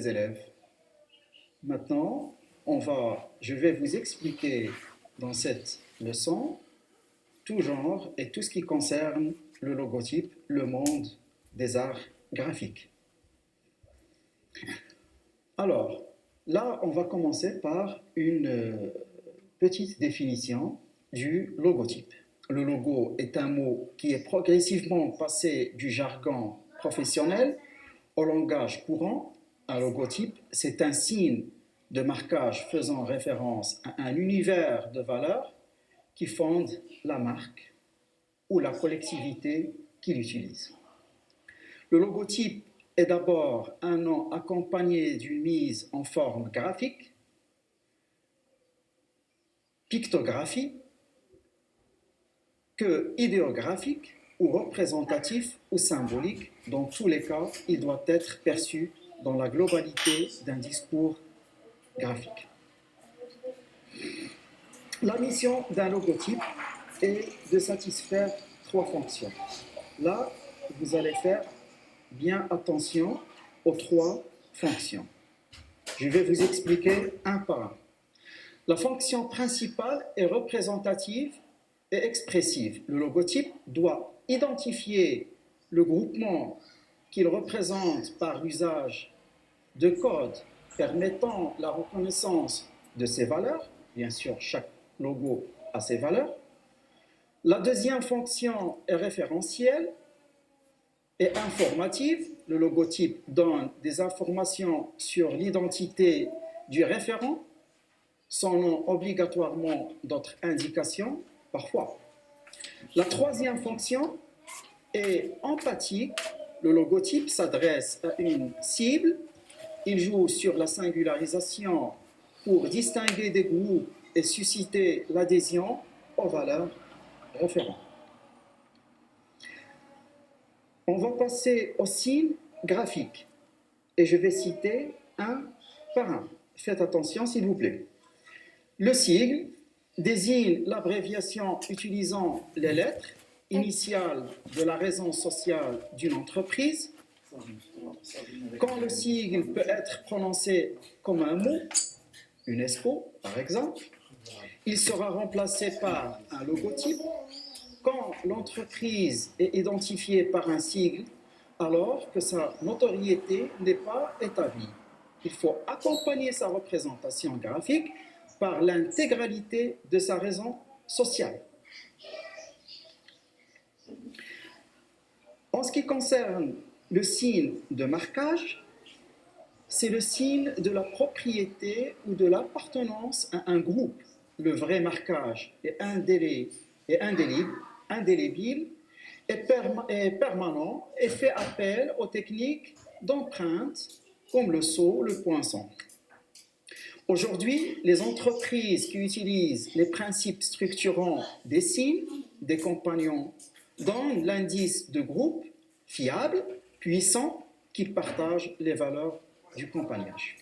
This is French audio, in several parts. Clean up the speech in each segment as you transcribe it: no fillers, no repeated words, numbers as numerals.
les élèves. Maintenant, je vais vous expliquer dans cette leçon tout genre et tout ce qui concerne le logotype, le monde des arts graphiques. Alors, là, on va commencer par une petite définition du logotype. Le logo est un mot qui est progressivement passé du jargon professionnel au langage courant. Un logotype, c'est un signe de marquage faisant référence à un univers de valeurs qui fonde la marque ou la collectivité qui l'utilise. Le logotype est d'abord un nom accompagné d'une mise en forme graphique, pictographie, que idéographique ou représentatif ou symbolique. Dans tous les cas, il doit être perçu dans la globalité d'un discours graphique. La mission d'un logotype est de satisfaire trois fonctions. Là, vous allez faire bien attention aux trois fonctions. Je vais vous expliquer un par un. La fonction principale est représentative et expressive. Le logotype doit identifier le groupement qu'il représente par l'usage de codes permettant la reconnaissance de ses valeurs. Bien sûr, chaque logo a ses valeurs. La deuxième fonction est référentielle et informative. Le logotype donne des informations sur l'identité du référent, sans nom obligatoirement d'autres indications, parfois. La troisième fonction est empathique. Le logotype s'adresse à une cible. Il joue sur la singularisation pour distinguer des groupes et susciter l'adhésion aux valeurs référentes. On va passer aux signes graphiques et je vais citer un par un. Faites attention s'il vous plaît. Le sigle désigne l'abréviation utilisant les lettres initiales de la raison sociale d'une entreprise. Quand le sigle peut être prononcé comme un mot, UNESCO par exemple, il sera remplacé par un logotype. Quand l'entreprise est identifiée par un sigle, alors que sa notoriété n'est pas établie. Il faut accompagner sa représentation graphique par l'intégralité de sa raison sociale. En ce qui concerne le signe de marquage, c'est le signe de la propriété ou de l'appartenance à un groupe. Le vrai marquage est indélébile et permanent et fait appel aux techniques d'empreinte comme le sceau, le poinçon. Aujourd'hui, les entreprises qui utilisent les principes structurants des signes, des compagnons, donnent l'indice de groupe fiable, puissant, qui partage les valeurs du compagnonnage.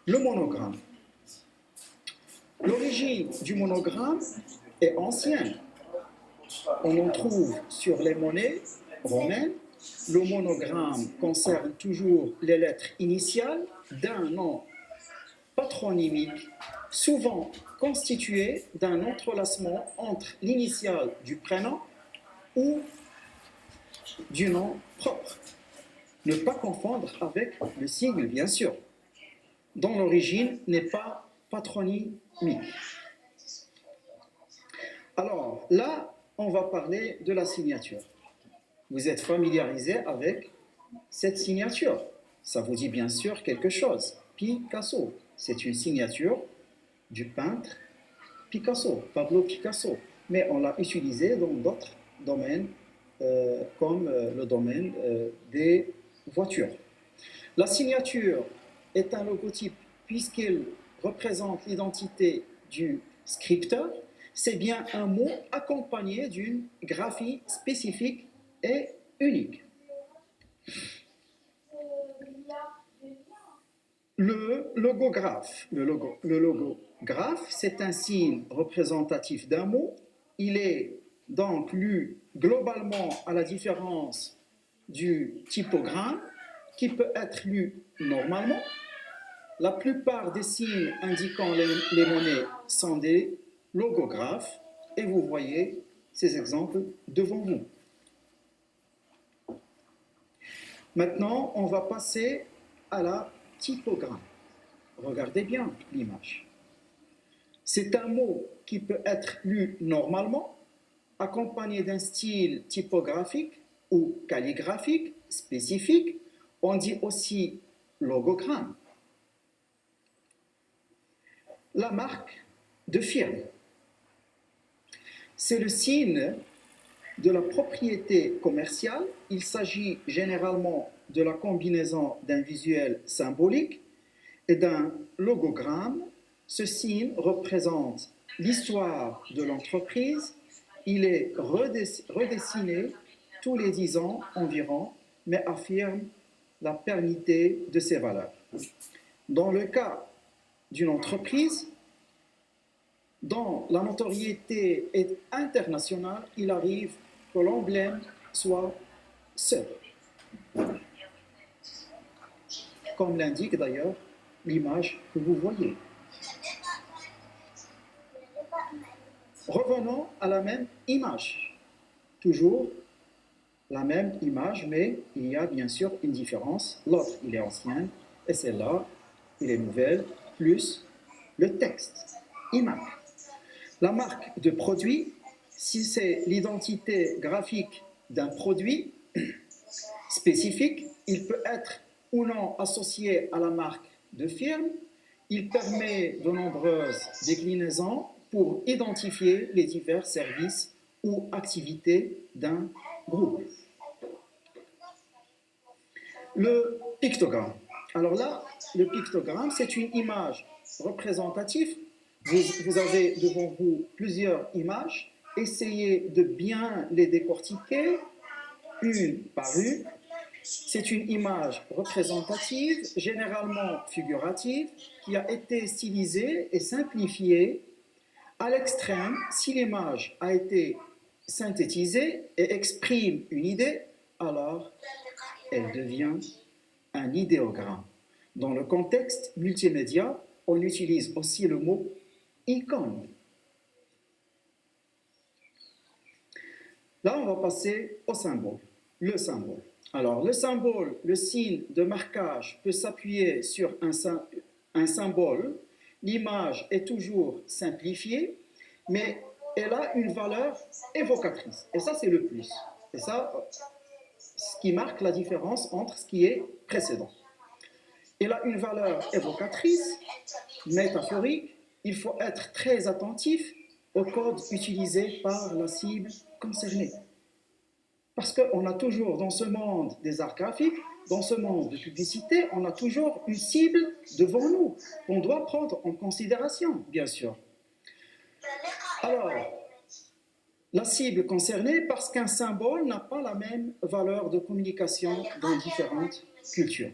Le monogramme. L'origine du monogramme est ancienne. On en trouve sur les monnaies romaines. Le monogramme concerne toujours les lettres initiales d'un nom patronymique, souvent constitué d'un entrelacement entre l'initiale du prénom ou du nom propre. Ne pas confondre avec le sigle, bien sûr, dont l'origine n'est pas patronymique. Alors là, on va parler de la signature. Vous êtes familiarisé avec cette signature. Ça vous dit bien sûr quelque chose. Picasso, c'est une signature du peintre Picasso, Pablo Picasso. Mais on l'a utilisé dans d'autres domaines, comme le domaine des voitures. La signature est un logotype puisqu'il représente l'identité du scripteur. C'est bien un mot accompagné d'une graphie spécifique et unique. Le logographe. Le logographe, c'est un signe représentatif d'un mot. Il est donc lu globalement à la différence du typogramme. qui peut être lu normalement. La plupart des signes indiquant les monnaies sont des logographes et vous voyez ces exemples devant vous. Maintenant, on va passer à la typogramme. Regardez bien l'image. C'est un mot qui peut être lu normalement, accompagné d'un style typographique ou calligraphique spécifique. On dit aussi logogramme. La marque de firme. C'est le signe de la propriété commerciale. Il s'agit généralement de la combinaison d'un visuel symbolique et d'un logogramme. Ce signe représente l'histoire de l'entreprise. Il est redessiné tous les 10 ans environ, mais affirme la pérennité de ses valeurs. Dans le cas d'une entreprise dont la notoriété est internationale, il arrive que l'emblème soit seul. Comme l'indique d'ailleurs l'image que vous voyez. Revenons à la même image. Toujours la même image, mais il y a bien sûr une différence. L'autre, il est ancien, et celle-là, il est nouvelle, plus le texte, image. La marque de produit, si c'est l'identité graphique d'un produit spécifique, il peut être ou non associé à la marque de firme. Il permet de nombreuses déclinaisons pour identifier les divers services ou activités d'un groupe. Le pictogramme. Alors là, le pictogramme, c'est une image représentative. Vous avez devant vous plusieurs images. Essayez de bien les décortiquer, une par une. C'est une image représentative, généralement figurative, qui a été stylisée et simplifiée à l'extrême. Si l'image a été synthétisée et exprime une idée, alors elle devient un idéogramme. Dans le contexte multimédia, on utilise aussi le mot icône. Là, on va passer au symbole. Le symbole. Alors, le symbole, le signe de marquage peut s'appuyer sur un symbole. L'image est toujours simplifiée, mais elle a une valeur évocatrice. Et ça, c'est le plus. Et ça, ce qui marque la différence entre ce qui est précédent. Elle a une valeur évocatrice, métaphorique. Il faut être très attentif au code utilisé par la cible concernée. Parce qu'on a toujours, dans ce monde des arts graphiques, dans ce monde de publicité, on a toujours une cible devant nous, qu'on doit prendre en considération, bien sûr. Alors, la cible concernée, parce qu'un symbole n'a pas la même valeur de communication dans différentes cultures.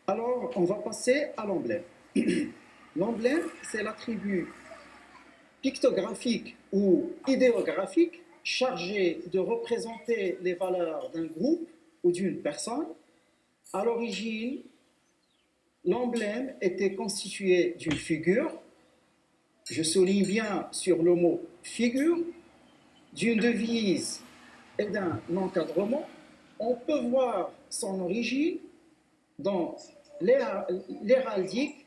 Alors, on va passer à l'emblème. L'emblème, c'est l'attribut pictographique ou idéographique chargé de représenter les valeurs d'un groupe ou d'une personne. À l'origine, l'emblème était constitué d'une figure, je souligne bien sur le mot figure, d'une devise et d'un encadrement. On peut voir son origine dans l'héraldique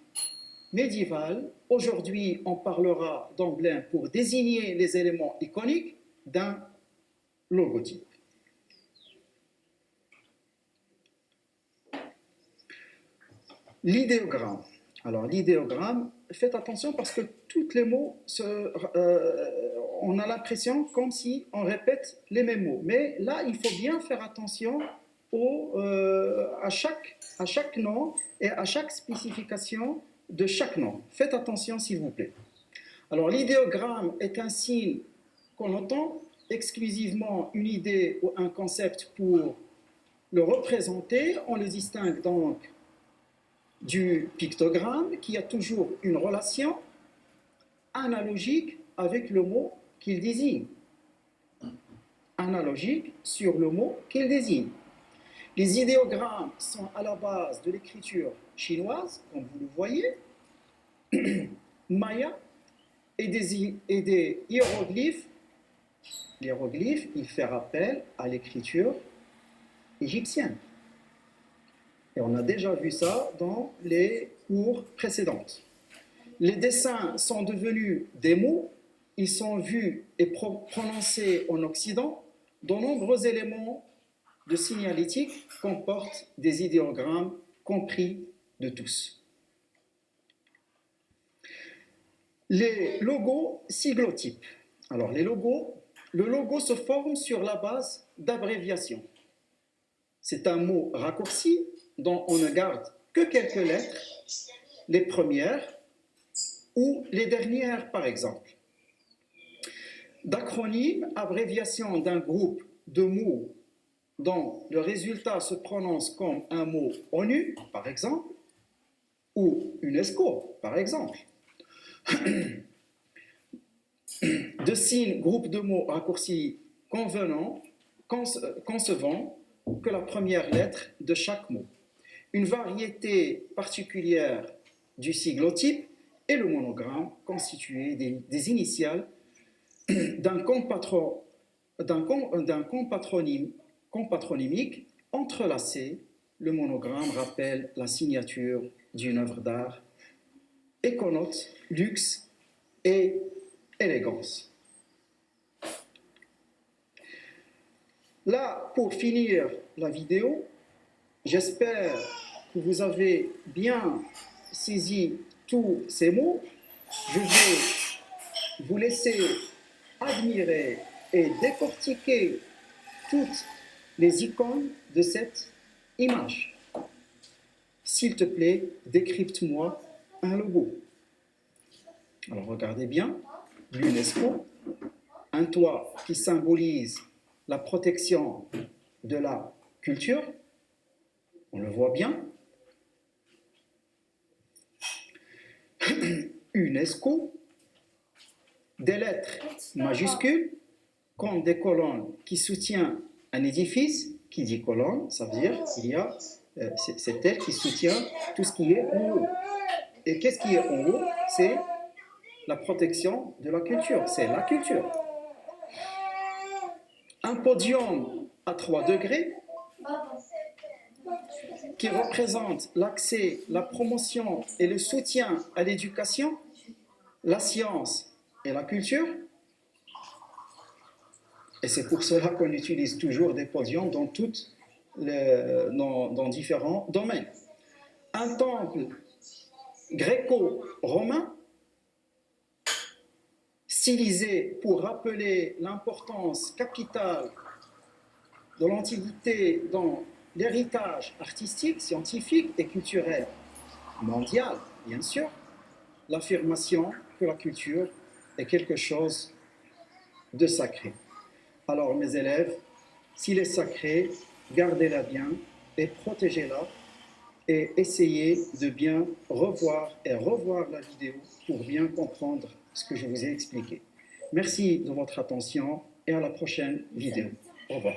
médiévale. Aujourd'hui, on parlera d'emblème pour désigner les éléments iconiques d'un logotype. L'idéogramme. Alors, l'idéogramme, faites attention parce que tous les mots, on a l'impression comme si on répète les mêmes mots. Mais là, il faut bien faire attention à chaque nom et à chaque spécification de chaque nom. Faites attention, s'il vous plaît. Alors, l'idéogramme est un signe qu'on entend exclusivement une idée ou un concept pour le représenter. On le distingue donc du pictogramme qui a toujours une relation analogique avec le mot qu'il désigne. analogique sur le mot qu'il désigne. Les idéogrammes sont à la base de l'écriture chinoise, comme vous le voyez, maya, et des hiéroglyphes. L'hiéroglyphe, il fait appel à l'écriture égyptienne. Et on a déjà vu ça dans les cours précédents. Les dessins sont devenus des mots, ils sont vus et prononcés en Occident. De nombreux éléments de signalétique comportent des idéogrammes compris de tous. Les logos siglotypes. Alors, le logo se forme sur la base d'abréviations. C'est un mot raccourci dont on ne garde que quelques lettres, les premières ou les dernières par exemple. D'acronymes, abréviation d'un groupe de mots dont le résultat se prononce comme un mot ONU par exemple, ou UNESCO par exemple. De signes, groupe de mots raccourcis concevant que la première lettre de chaque mot. Une variété particulière du siglotype est le monogramme constitué des initiales d'un compatronymique entrelacé. Le monogramme rappelle la signature d'une œuvre d'art et connote luxe et élégance. Là, pour finir la vidéo, j'espère que vous avez bien saisi tous ces mots. Je vais vous laisser admirer et décortiquer toutes les icônes de cette image. S'il te plaît, décrypte-moi un logo. Alors regardez bien, l'UNESCO, un toit qui symbolise la protection de la culture, on le voit bien. UNESCO, des lettres majuscules, comme des colonnes qui soutiennent un édifice. Qui dit colonne, ça veut dire qu'il y a cette aile qui soutient tout ce qui est en haut. Et qu'est-ce qui est en haut? C'est la protection de la culture, c'est la culture. Un podium à 3 degrés qui représente l'accès, la promotion et le soutien à l'éducation, la science et la culture. Et c'est pour cela qu'on utilise toujours des podiums dans différents domaines. Un temple gréco-romain, stylisé pour rappeler l'importance capitale de l'Antiquité dans l'héritage artistique, scientifique et culturel mondial, bien sûr, l'affirmation que la culture est quelque chose de sacré. Alors, mes élèves, s'il est sacré, gardez-la bien et protégez-la et essayez de bien revoir la vidéo pour bien comprendre ce que je vous ai expliqué. Merci de votre attention et à la prochaine vidéo. Au revoir.